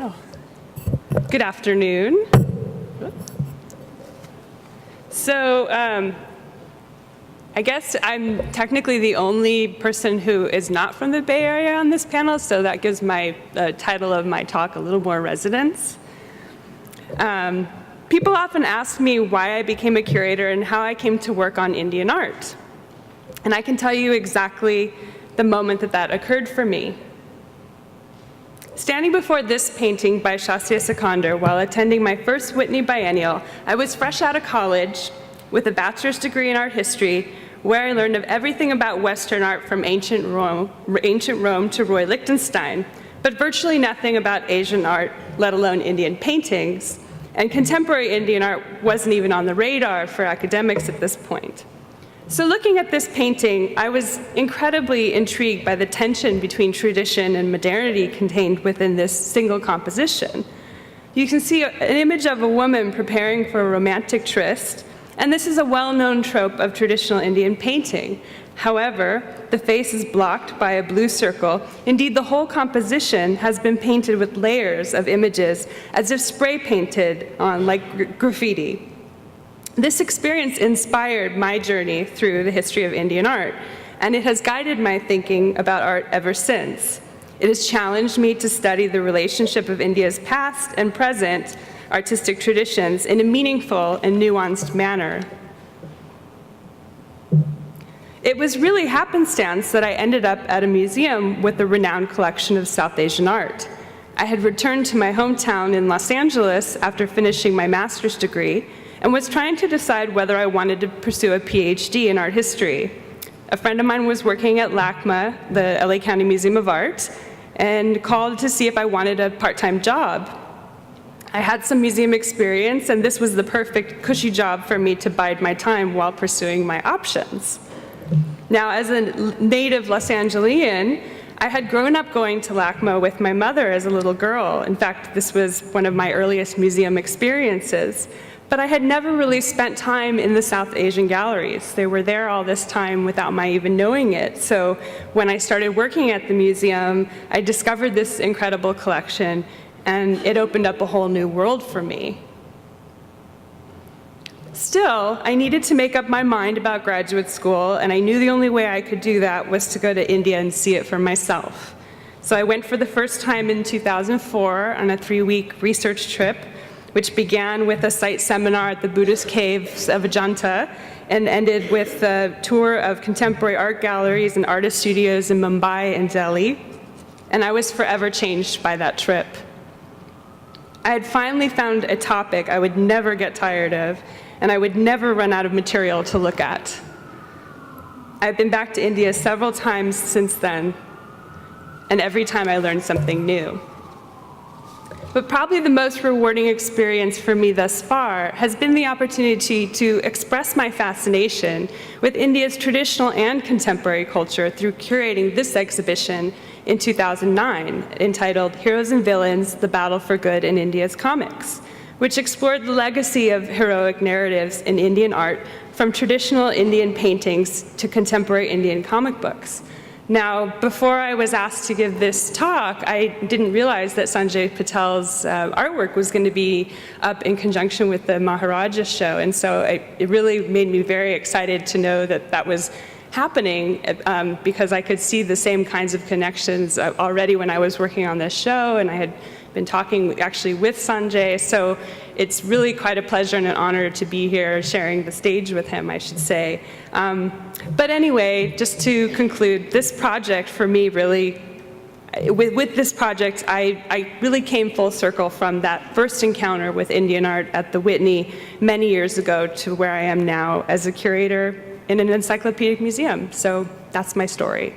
Wow. Good afternoon. So I guess I'm technically the only person who is not from the Bay Area on this panel, so that gives my title of my talk a little more resonance. People often ask me why I became a curator and how I came to work on Indian art. And I can tell you exactly the moment that that occurred for me. Standing before this painting by Shastia Sikandar while attending my first Whitney Biennial, I was fresh out of college with a bachelor's degree in art history, where I learned of everything about Western art from ancient Rome to Roy Lichtenstein, but virtually nothing about Asian art, let alone Indian paintings. And contemporary Indian art wasn't even on the radar for academics at this point. So looking at this painting, I was incredibly intrigued by the tension between tradition and modernity contained within this single composition. You can see an image of a woman preparing for a romantic tryst, and this is a well-known trope of traditional Indian painting. However, the face is blocked by a blue circle. Indeed, the whole composition has been painted with layers of images as if spray painted on like graffiti. This experience inspired my journey through the history of Indian art, and it has guided my thinking about art ever since. It has challenged me to study the relationship of India's past and present artistic traditions in a meaningful and nuanced manner. It was really happenstance that I ended up at a museum with a renowned collection of South Asian art. I had returned to my hometown in Los Angeles after finishing my master's degree and was trying to decide whether I wanted to pursue a PhD in art history. A friend of mine was working at LACMA, the LA County Museum of Art, and called to see if I wanted a part-time job. I had some museum experience, and this was the perfect cushy job for me to bide my time while pursuing my options. Now, as a native Los Angelian, I had grown up going to LACMA with my mother as a little girl. In fact, this was one of my earliest museum experiences. But I had never really spent time in the South Asian galleries. They were there all this time without my even knowing it. So when I started working at the museum, I discovered this incredible collection, and it opened up a whole new world for me. Still, I needed to make up my mind about graduate school, and I knew the only way I could do that was to go to India and see it for myself. So I went for the first time in 2004 on a 3-week research trip, which began with a site seminar at the Buddhist caves of Ajanta and ended with a tour of contemporary art galleries and artist studios in Mumbai and Delhi. And I was forever changed by that trip. I had finally found a topic I would never get tired of, and I would never run out of material to look at. I've been back to India several times since then, and every time I learned something new. But probably the most rewarding experience for me thus far has been the opportunity to express my fascination with India's traditional and contemporary culture through curating this exhibition in 2009, entitled Heroes and Villains, The Battle for Good in India's Comics, which explored the legacy of heroic narratives in Indian art from traditional Indian paintings to contemporary Indian comic books. Now, before I was asked to give this talk, I didn't realize that Sanjay Patel's artwork was going to be up in conjunction with the Maharaja show, and so it really made me very excited to know that that was happening because I could see the same kinds of connections already when I was working on this show, and I had been talking actually with Sanjay, so it's really quite a pleasure and an honor to be here sharing the stage with him, I should say. But anyway, just to conclude, this project for me really, with this project, I really came full circle from that first encounter with Indian art at the Whitney many years ago to where I am now as a curator in an encyclopedic museum. So that's my story.